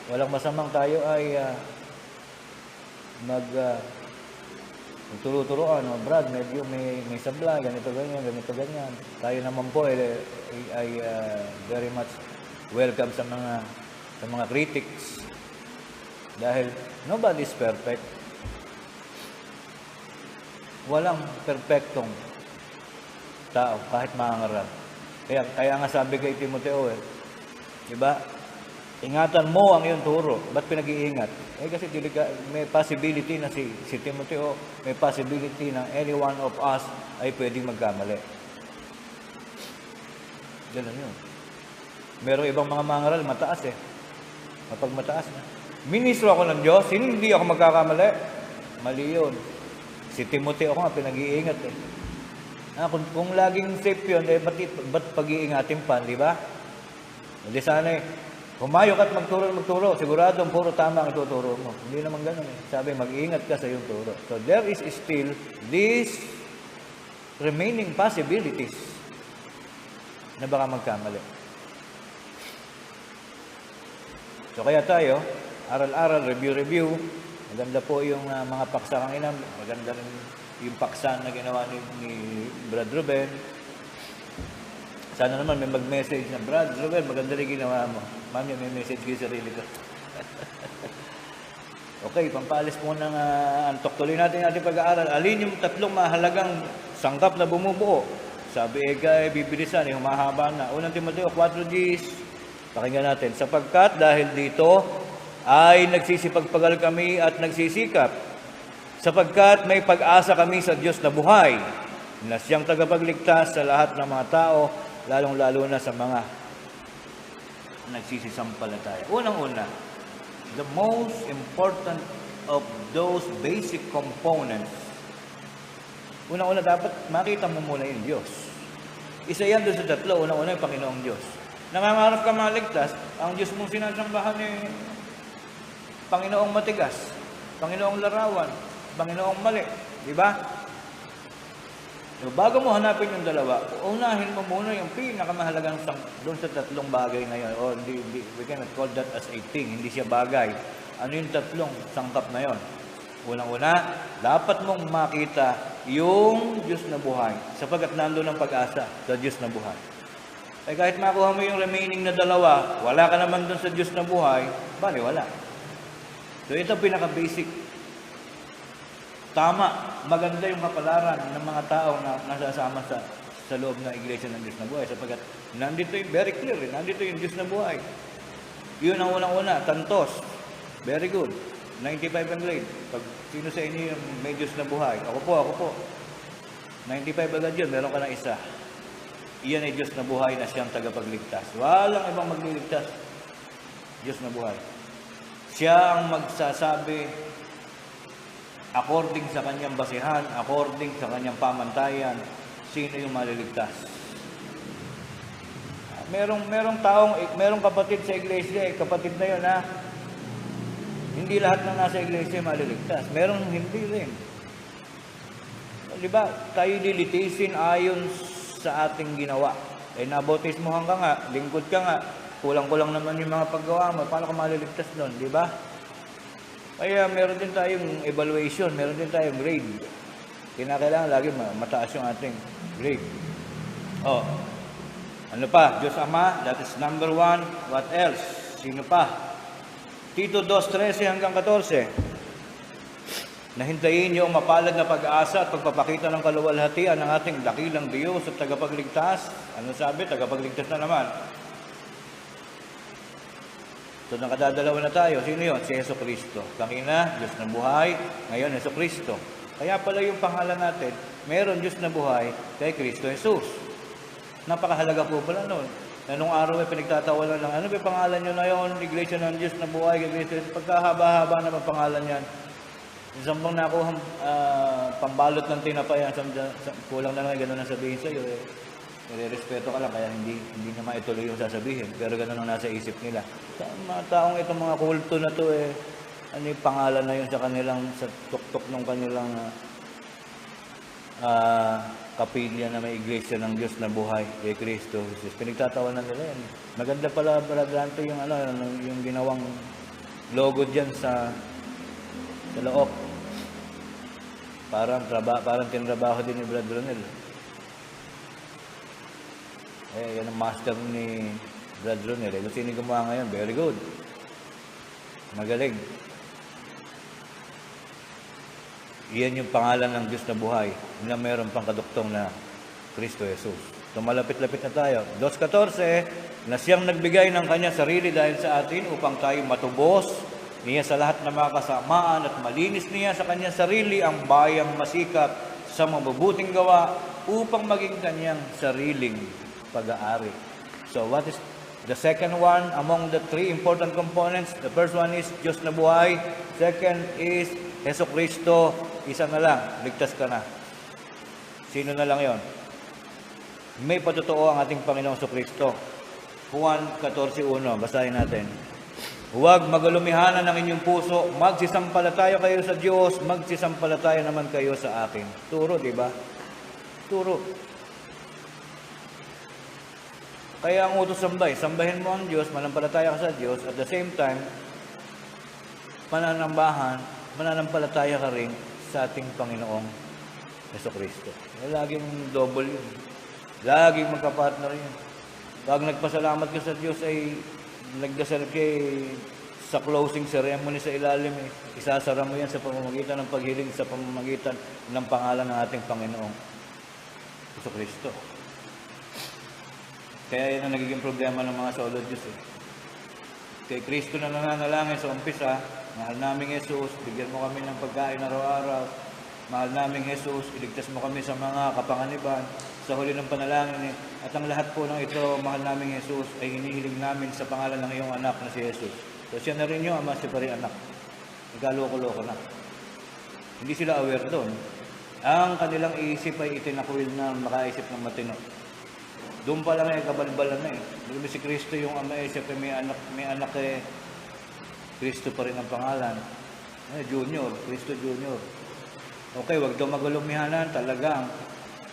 Walang masamang tayo ay magturo-turoan. Brad, medyo may sabla, ganito, ganyan. Tayo naman po ay very much welcome sa mga critics. Dahil nobody is perfect. Walang perfectong tao, kahit mangaral. Kaya nga sabi kay Timoteo, diba? Ingatan mo ang iyong turo. Ba't pinag-iingat? Kasi may possibility na si Timoteo, may possibility na any one of us ay pwedeng magkamali. Ganun yun. Merong ibang mga mangaral, mataas Kapag mataas na. Ministro ako ng Diyos, hindi ako magkakamali. Mali yun. Si Timoteo ako nga, pinag-iingat kung laging safe yun, ba't pag-iingatin pa, di ba? Hindi sana humayok at magturo. Siguradong puro tama ang tuturo mo. Hindi naman ganun Sabi, mag-iingat ka sa iyong turo. So, there is still these remaining possibilities na baka magkamali. So, kaya tayo, aral-aral, review. Maganda po yung mga paksa kanina. Maganda rin yung paksa na ginawa ni Brad Ruben. Sana naman may mag-message na, Brad Ruben, maganda rin ginawa mo. Mami, may message kayo sa sarili ko. Okay, pampalis muna ng antok. Tuloy natin ating pag-aaral. Alin yung 3 mahalagang sangkap na bumubuo? Sabi bibilisan, humahaba na. Unang Timoteo 4:10. Pakinggan natin. Sapagkat dahil dito ay nagsisipagpagal kami at nagsisikap. Sapagkat may pag-asa kami sa Diyos na buhay, na siyang tagapagligtas sa lahat ng mga tao, lalong-lalo na sa mga nagsisisampalataya. Unang-una, the most important of those basic components, unang-una dapat makita mo muna yung Diyos. Isa yan doon sa 3. Unang-una yung Panginoong Diyos. Nangangarap ka maligtas, ang Diyos mong sinasambahan Panginoong matigas, Panginoong larawan, Panginoong mali. Di ba? So, bago mo hanapin yung dalawa, unahin mo muna yung pinakamahalagang doon sa 3 bagay na yun. We cannot call that as a thing. Hindi siya bagay. Ano yung 3 sangkap na yun? Unang-una, dapat mong makita yung Diyos na buhay, sapagkat nandoon ang pag-asa sa Diyos na buhay. Kahit makuha mo yung remaining na 2, wala ka naman doon sa Diyos na buhay, bali wala. So ito pinaka-basic. Tama, maganda yung kapalaran ng mga tao na nasasama sa loob ng Iglesia ng Diyos na buhay, sapagkat nandito yung very clear, nandito yung Diyos na buhay. Yun ang unang-una, tantos. Very good. 95 ang grade. Pag sino sa inyo yung may Diyos na buhay? Ako po. 95 agad yun, meron ka na isa. Iyan ay Diyos na buhay na siyang tagapagligtas. Walang ibang magliligtas. Diyos na buhay. Siya ang magsasabi according sa kanyang basihan, according sa kanyang pamantayan, sino yung maliligtas. Merong kapatid sa iglesia, kapatid na yun hindi lahat ng nasa iglesia maliligtas. Merong hindi rin. Di ba? Tayo dilitisin ayon sa ating ginawa. nabautismohan ka nga, lingkod ka nga, kulang-kulang naman yung mga paggawa mo, paano ka maliligtas doon, di ba? Kaya meron din tayong evaluation, meron din tayong grade. Kinakailangan lagi mataas yung ating grade. Ano pa? Diyos Ama, that is number 1. What else? Sino pa? Tito 2:13 hanggang 14. Nahintayin niyo ang mapalad na pag-asa at pagpapakita ng kaluwalhatian ng ating dakilang Diyos at tagapagligtas. Ano sabi? Tagapagligtas na naman. So, nakadadalawa na tayo. Sino yun? Si Yeso Cristo. Kanina, Diyos na buhay. Ngayon, Yeso Cristo. Kaya pala yung pangalan natin, meron Diyos na buhay kay Kristo Jesus. Napakahalaga po pala noon. Na nung araw ay pinagtatawanan lang, ano ba pangalan nyo na yun? Iglesia ng Diyos na buhay kay Kristo Jesus. Pagkahaba-haba na pangalan yan. Isang bang nakuha pambalot ng tinapay, kulang na lang, gano'n ang sabihin sa'yo. Nire-respeto ka lang, kaya hindi na maituloy yung sasabihin. Pero gano'n ang nasa isip nila. Sa mga taong itong mga kulto na to, ano yung pangalan na yun sa kanilang, sa tuktok ng kanilang kapilya na may iglesia ng Diyos na buhay kay Kristo Jesus. Pinagtatawanan nila yan. Maganda pala, Bragante, yung ginawang logo dyan sa loob. Parang tinrabaho din ni Brad Ronel. Yan ang master ni Brad Ronel. Kung sino gumawa ngayon, very good. Magaling. Iyan yung pangalan ng Diyos na buhay na mayroon pang kaduktong na Kristo Jesus. So malapit-lapit na tayo. 2:14, na siyang nagbigay ng kanya sarili dahil sa atin upang tayo matubos niya sa lahat ng mga kasamaan at malinis niya sa kanyang sarili ang bayang masikap sa mabubuting gawa upang maging kanyang sariling pag-aari. So what is the second one among the 3 important components? The first one is Diyos na buhay. Second is Yeso Kristo. Isa na lang, ligtas ka na. Sino na lang yon? May patotoo ang ating Panginoong Kristo. Juan 14:1, basahin natin. Huwag magalumihanan ng inyong puso, magsisampalataya kayo sa Diyos, magsisampalataya naman kayo sa akin. Turo, di ba? Turo. Kaya ang utos sambahin mo ang Diyos, manampalataya ka sa Diyos, at the same time, mananampalataya ka rin sa ating Panginoong Jesucristo. Laging double yun. Laging magkapartner yun. Pag nagpasalamat ka sa Diyos ay nagdasal kay sa closing ceremony sa ilalim, isasara mo yan sa pamamagitan ng paghiling, sa pamamagitan ng pangalan ng ating Panginoong Jesucristo. Kaya yan ang nagiging problema ng mga solod Diyos. Kay Kristo na nananalangin sa umpisa, mahal naming Jesus, bigyan mo kami ng pagkain araw-araw. Mahal naming Jesus, iligtas mo kami sa mga kapanganiban, sa huli ng panalangin. At ang lahat po ng ito, mahal naming Jesus, ay hinihiling namin sa pangalan ng iyong anak na si Jesus. So siya na rin yung ama, siya pa rin anak. Nagkaloko-loko na. Hindi sila aware doon. Ang kanilang isip ay itinakwil na makaisip ng matino. Doon pa lang kabalbalan na Doon si Kristo yung ama, siya pa may anak Kristo pa rin ang pangalan. Junior, Kristo Junior. Okay, wag daw magalumihanan. Talagang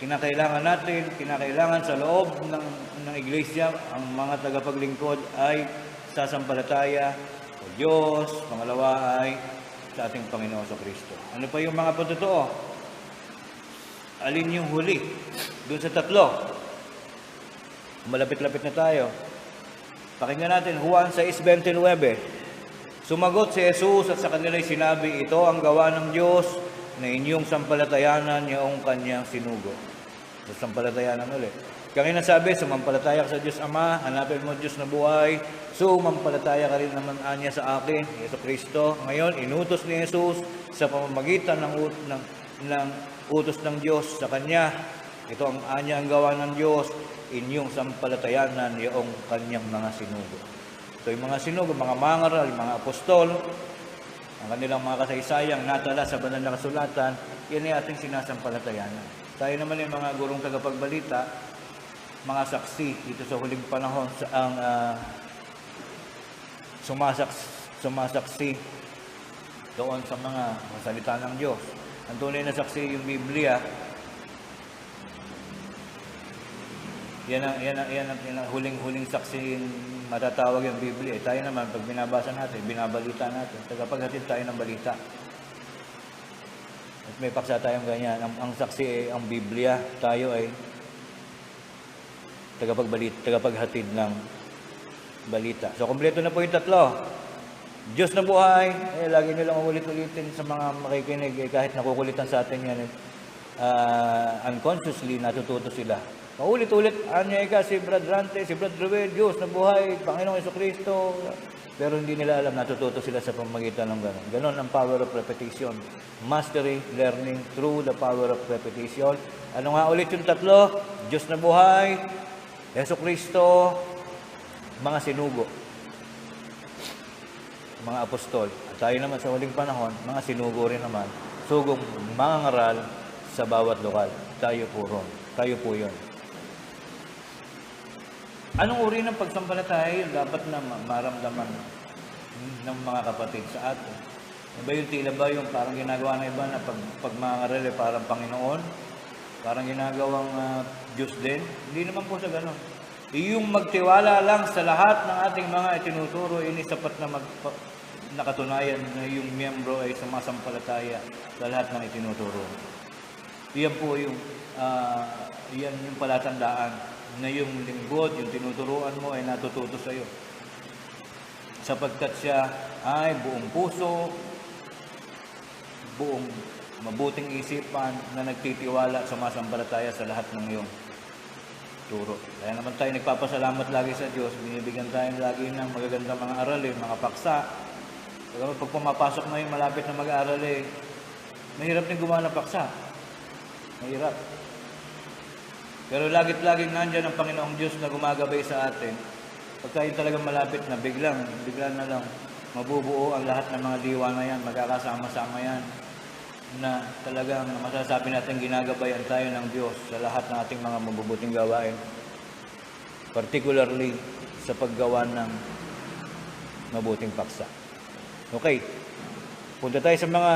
kinakailangan sa loob ng iglesia, ang mga tagapaglingkod ay sasampalataya o Diyos, pangalawa ay sa ating Panginoon sa Kristo. Ano pa yung mga patotoo? Alin yung huli? Doon sa 3. Malapit-lapit na tayo. Pakinggan natin, Juan 6:29. Sumagot si Jesus at sa kanila'y sinabi, ito ang gawa ng Diyos na inyong sampalatayanan yung kanyang sinugo. So, sampalatayanan ulit. Kaya nasabi, sumampalataya ka sa Diyos Ama, hanapin mo Diyos na buhay, sumampalataya ka rin naman niya sa akin, Yeso Kristo. Ngayon, inutos ni Jesus sa pamamagitan ng utos ng Diyos sa Kanya. Ito ang ang gawa ng Diyos, inyong sampalatayanan yung kanyang mga sinugo. So, yung mga sinugo, mga mangaral, mga apostol, ang kanilang mga kasaysayang natala sa banal na kasulatan, yan ay ating sinasampalatayanan. Tayo naman yung mga gurong tagapagbalita, mga saksi dito sa huling panahon ang sumasaksi doon sa mga salita ng Diyos. Ang tunay na saksi yung Biblia. Yan ang huling-huling saksi matatawag yung Biblia. Tayo naman, pag binabasa natin, binabalita natin, tagapaghatid tayo ng balita. At may paksa tayong ganyan. Ang saksi ay ang Biblia. Tayo ay tagapaghatid ng balita. So, kumpleto na po yung tatlo. Diyos na buhay, lagi nilang ulit-ulitin sa mga makikinig, kahit nakukulitan sa atin yan, unconsciously natututo sila. Paulit-ulit, Anyeka, si Brad Rante, si Brad Ruel, Diyos na buhay, Panginoong Jesucristo. Pero hindi nila alam, natututo sila sa pamamagitan ng gano'n. Ganon ang power of repetition. Mastery, learning through the power of repetition. Ano nga ulit yung tatlo? Diyos na buhay, Jesucristo, mga sinugo, mga apostol. At tayo naman sa huling panahon, mga sinugo rin naman, sugong mga ngaral sa bawat lokal. Tayo po ron. Tayo po yun. Anong uri ng pagsampalataya yun dapat na maramdaman ng mga kapatid sa atin? Iba yung tila ba yung parang ginagawa na iba na pag mga ngaral parang Panginoon? Parang ginagawang Diyos din? Hindi naman po sa gano'n. Yung magtiwala lang sa lahat ng ating mga itinuturo, ini sapat na nakatunayan na yung miyembro ay sumasampalataya sa lahat ng itinuturo. Yan po yung palatandaan na yung lingkod, yung tinuturuan mo ay natututo sa iyo. Sapagkat siya ay buong puso, buong mabuting isipan na nagtitiwala at sumasampalataya sa lahat ng iyong turo. Kaya naman tayo nagpapasalamat lagi sa Diyos, binibigyan tayo lagi ng magagandang mga aralin, mga paksa. Pag pumapasok na yung malapit na mag-aaral, mahirap din gumawa ng paksa. Mahirap. Pero laging nandyan ang Panginoong Diyos na gumagabay sa atin. Pagka yung talagang malapit na, bigla na lang mabubuo ang lahat ng mga diwa na yan, magkakasama-sama yan, na talagang masasabi natin ginagabayan tayo ng Diyos sa lahat ng ating mga mabubuting gawain. Particularly sa paggawa ng mabuting paksa. Okay, punta tayo sa mga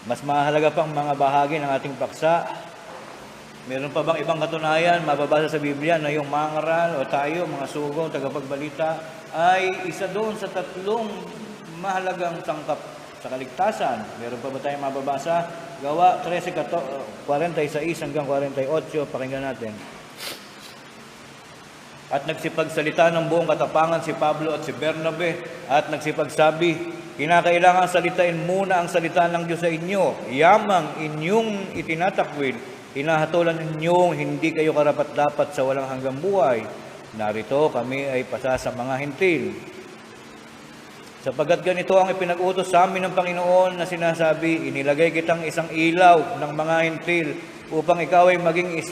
mas mahalaga pang mga bahagi ng ating paksa. Meron pa bang ibang katunayan mababasa sa Biblia na yung mga ngaral o tayo, mga sugong, tagapagbalita ay isa doon sa tatlong mahalagang sangkap sa kaligtasan? Meron pa ba tayong mababasa? Gawa 13:46 hanggang 48, pakinggan natin. At nagsipagsalita ng buong katapangan si Pablo at si Bernabe at nagsipagsabi, kinakailangan salitain muna ang salita ng Diyos sa inyo. Yamang inyong itinatakwil, hinahatulan ninyong hindi kayo karapat-dapat sa walang hanggang buhay. Narito kami ay pasa sa mga hintil. Sapagkat ganito ang ipinag-utos sa amin ng Panginoon na sinasabi, inilagay kitang isang ilaw ng mga hintil upang ikaw ay maging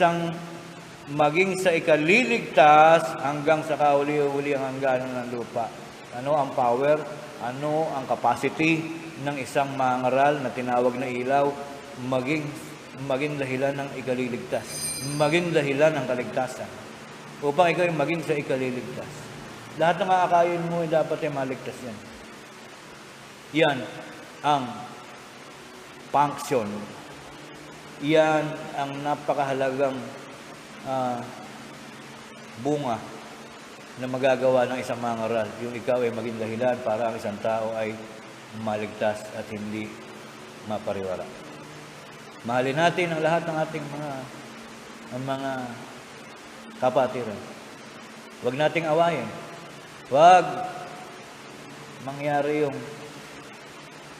sa ikaliligtas hanggang sa kahuli-huli ang hangganan ng lupa. Ano ang power? Ano ang capacity ng isang mangaral na tinawag na ilaw? Maging dahilan ng ikaliligtas. Maging dahilan ng kaligtasan. Upang ikaw ay maging sa ikaliligtas. Lahat ng aakayin mo ay dapat ay maligtas yan. Yan ang function. Yan ang napakahalagang bunga na magagawa ng isang mangaral. Yung ikaw ay maging dahilan para ang isang tao ay maligtas at hindi mapariwara. Mahalin natin ang lahat ng ating mga kapatiran. Huwag nating awayin. Huwag mangyari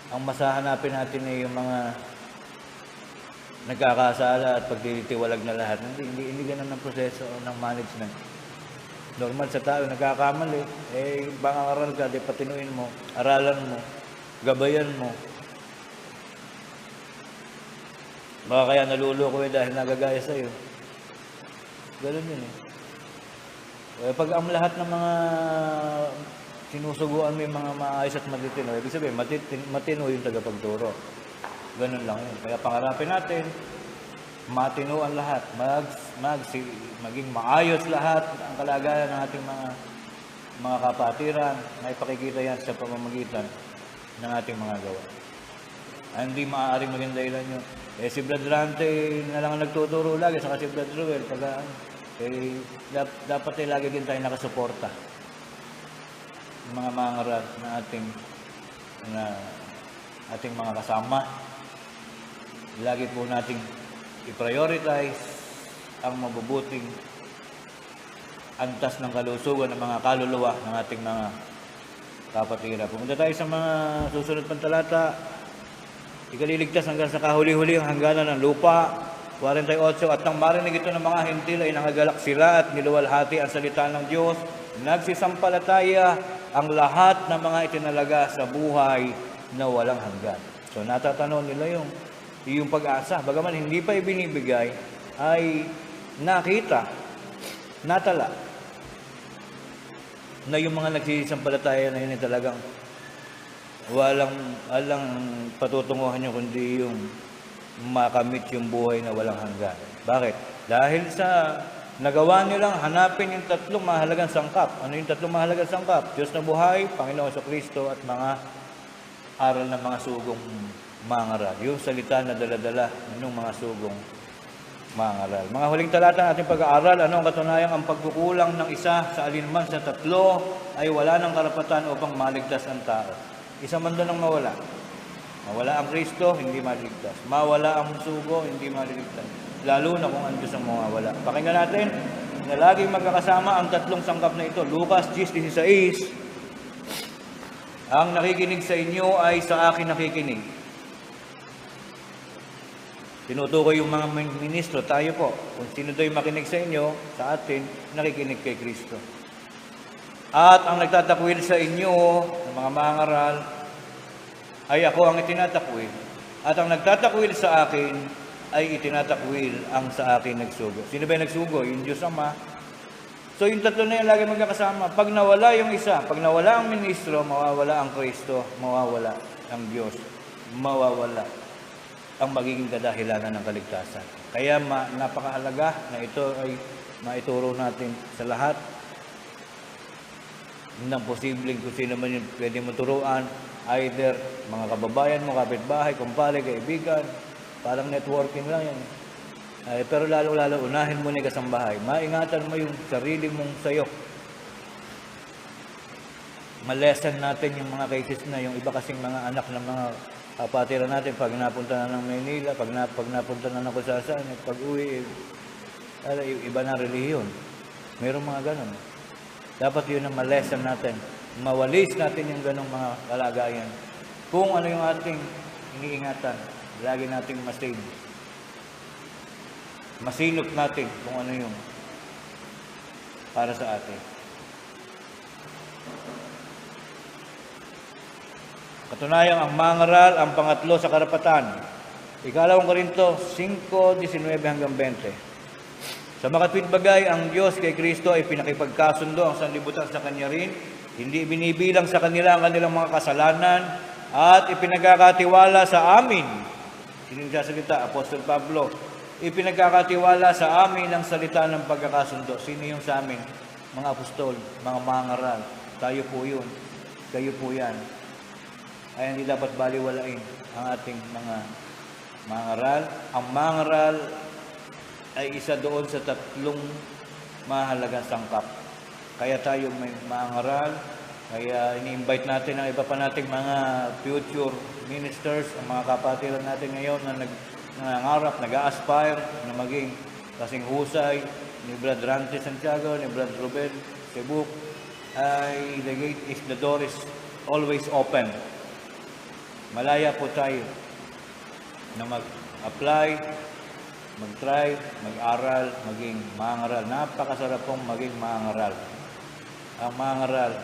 ang masahanapin natin ay yung mga nagkakasala at pagtitiwalag na lahat. Hindi ganun ang proseso ng management. Normal sa tao, nagkakamali. Baka aral ka, di patinuin mo, aralan mo, gabayan mo. Baka kaya naluloko dahil nagagaya sa'yo. Ganun yun Pag ang lahat ng mga sinusuguan mo yung mga maayos at matitino, ibig sabihin, matino yung tagapagturo. Ganun lang yun. Kaya pangarapin natin, matino ang lahat. Maging maayos lahat ang kalagayan ng ating mga kapatiran. May pakikita yan sa pamamagitan ng ating mga gawa. Hindi maaaring maging dahilan yun Si Brad Rante na lang ang nagtuturo lagi, saka si Brad Ruel. Dapat lagi din tayo nakasuporta. Yung mga mangaral na ating mga kasama. Lagi po nating i-prioritize ang mabubuting antas ng kalusugan ng mga kaluluwa ng ating mga kapatira. Pumunta tayo sa mga susunod pang talata. Ikaliligtas hanggang sa kahuli-huli ang hangganan ng lupa. 48. At nang marinig ito ng mga hentil ay nangagalak sila at niluwalhati ang salita ng Diyos. Nagsisampalataya ang lahat ng mga itinalaga sa buhay na walang hanggan. So natatanaw nila yung pag-asa. Bagaman hindi pa ibinibigay, ay nakita, natala, na yung mga nagsisampalataya na yun ay talagang walang patutunguhan nyo kundi yung makamit yung buhay na walang hanggan. Bakit? Dahil sa nagawa nilang hanapin yung tatlong mahalagang sangkap. Ano yung tatlong mahalagang sangkap? Diyos na buhay, Panginoon Kristo, at mga aral ng mga sugong mangaral. Yung salita na dala-dala ng mga sugong mangaral. Mga huling talata ng ating pag-aaral, ano ang katunayan? Ang pagkukulang ng isa sa alinman sa tatlo ay wala ng karapatan upang maligtas ang tao. Isa man doon ang mawala. Mawala ang Kristo, hindi maligtas. Mawala ang sugo, hindi maligtas. Lalo na kung ang Diyos ang mawawala. Pakinggan natin na laging magkakasama ang tatlong sangkap na ito. Lucas 10:16. Ang nakikinig sa inyo ay sa akin nakikinig. Tinutukoy yung mga ministro, tayo po. Kung sino do'y makinig sa inyo, sa atin, nakikinig kay Kristo. At ang nagtatakwil sa inyo, ng mga mangaral, ay ako ang itinatakwil. At ang nagtatakwil sa akin, ay itinatakwil ang sa akin nagsugo. Sino ba yung nagsugo? Yung Diyos Ama. So yung tatlo na yun lagi magkakasama. Pag nawala yung isa, pag nawala ang ministro, mawawala ang Kristo, mawawala ang Diyos, mawawala ang magiging kadahilanan ng kaligtasan. Kaya napakahalaga na ito ay maituro natin sa lahat ng posibleng kung sino man yung pwede mo turuan, either mga kababayan mo, kapitbahay, kumpare, kaibigan, parang networking lang yan. Pero lalo-lalo, unahin mo na yung kasambahay. Maingatan mo yung sarili mong sayo. Malesen natin yung mga cases na, yung iba kasing mga anak ng mga kapatira natin, pag napunta na ng Maynila, pag napunta na ng Kusasan, pag uwi, iba na relihiyon. Mayroong mga ganon. Dapat yun ang malesen natin. Mawalis natin yung ganong mga kalagayan. Kung ano yung ating iniingatan, lagi nating masinop natin kung ano yung para sa atin. Katunayan, ang mangaral, ang pangatlo sa karapatan. Ikalawang Korinto 5:19 hanggang 20. Sa makatwid bagay, ang Diyos kay Kristo ay pinakipagkasundo ang sanlibutan sa Kanya rin. Hindi binibilang sa kanila ang kanilang mga kasalanan at ipinagkakatiwala sa amin. Sino yung sasalita? Apostol Pablo. Ipinagkakatiwala sa amin ang salita ng pagkakasundo. Sino yung sa amin? Mga apostol, mga mangaral. Tayo po yun. Kayo po yan. Ay hindi dapat baliwalain ang ating mga mangaral. Ang mangaral ay isa doon sa tatlong mahalagang sangkap. Kaya tayo may mangaral, kaya ini-invite natin ang iba pa nating mga future ministers, ang mga kapatiran natin ngayon na nangangarap, nag-aspire na maging kasing husay ni Brad Rante Santiago, ni Brad Ruben Cebu, ay the door is always open. Malaya po tayo na mag-apply, mag-try, mag-aral, maging mangaral. Napakasarap pong maging mangaral. Ang mangaral,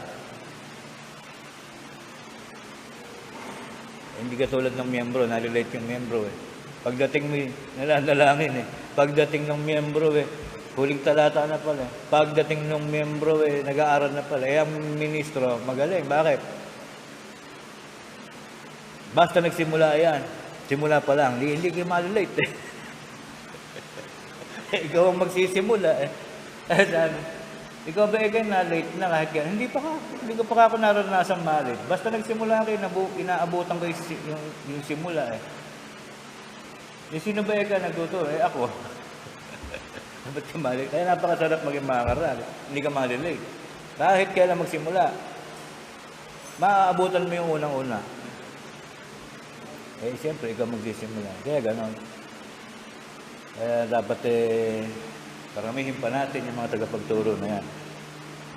hindi katulad ng miyembro, nalilate yung miyembro eh. Pagdating mo, nalalangin eh. Pagdating ng miyembro eh, huling talata na pala. Pagdating ng miyembro eh, nag-aaral na pala. Eh, ang ministro, magaling. Bakit? Basta nagsimula yan. Simula pa lang, hindi kayo malilate eh. Ikaw ang magsisimula eh. Sabi, ikaw ba na late na kahit yan? Hindi ko pa ako naranasan malate. Basta nagsimula kayo, inaabutan ko yung simula eh. Sino ba ka nagtuturo? Ako. Ba't ka mali? Kaya napakasarap maging mangaral. Hindi ka malilate. Kahit kailan magsimula, maaabutan mo yung unang-una. Siyempre, ikaw magsisimula. Kaya gano'n. Kaya dapat paramihin pa natin yung mga tagapagturo na yan.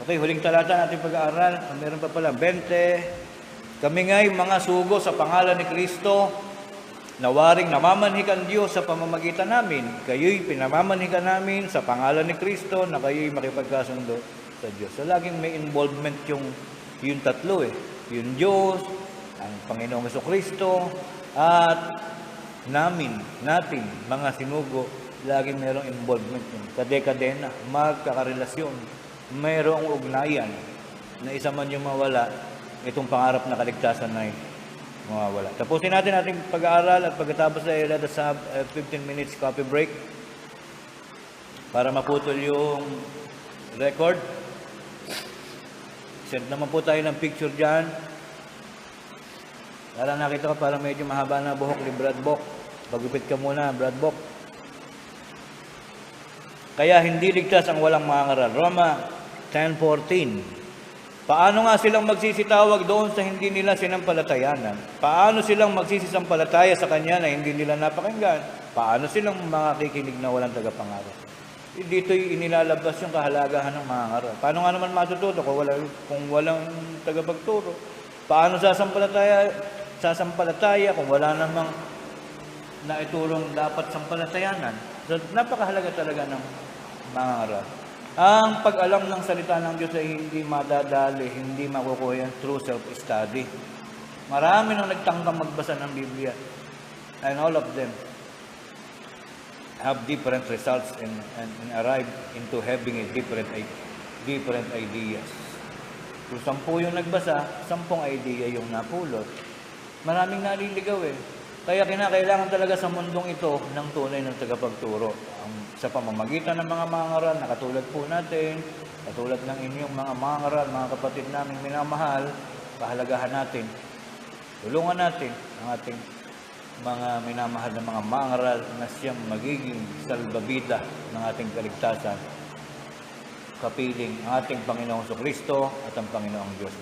Okay, huling talata natin pag-aaral. Meron pa pala, 20. Kami nga'y mga sugo sa pangalan ni Kristo, nawaring namamanhikan Diyos sa pamamagitan namin. Kayo'y pinamamanhikan namin sa pangalan ni Kristo na kayo'y makipagkasundo sa Diyos. So, laging may involvement yung tatlo Yung Diyos, ang Panginoong Jesucristo, at natin, mga sinugo, laging mayroong involvement yun. Kade-kadena, magkakarelasyon, mayroong ugnayan na isa man yung mawala, itong pangarap na kaligtasan na mawawala. Tapusin natin ating pag-aaral at pagkatapos ay let us have 15 minutes coffee break para maputol yung record. Send naman po tayo ng picture dyan. Para nakita ko parang medyo mahaba na buhok ni Brad Bok. Pagupit ka muna, Brad Bok. Kaya hindi ligtas ang walang mangaral. Roma 10:14. Paano nga silang magsisitawag doon sa hindi nila sinampalatayanan? Paano silang magsisisampalataya sa Kanya na hindi nila napakinggan? Paano silang makakikinig na walang tagapangaral? Dito'y inilalabas yung kahalagahan ng mangaral. Paano nga naman matututo kung walang tagapagturo? Paano sasampalataya kung wala namang naiturong dapat sampalatayanan? So, napakahalaga talaga ng mangaral. Ang pag-alam ng salita ng Diyos ay hindi madadali, hindi makukuha yan through self-study. Marami nang nagtangkang magbasa ng Biblia. And all of them have different results and arrive into having a different ideas. Kung 10 yung nagbasa, 10 idea yung napulot. Maraming naliligaw Kaya kinakailangan talaga sa mundong ito ng tunay ng tagapagturo. Sa pamamagitan ng mga mangaral na katulad po natin, katulad ng inyong mga mangaral, mga kapatid namin minamahal, pahalagahan natin, tulungan natin ang ating mga minamahal na mga mangaral na siyang magiging salbabida ng ating kaligtasan, kapiling ang ating Panginoong Jesucristo at ang Panginoong Diyos.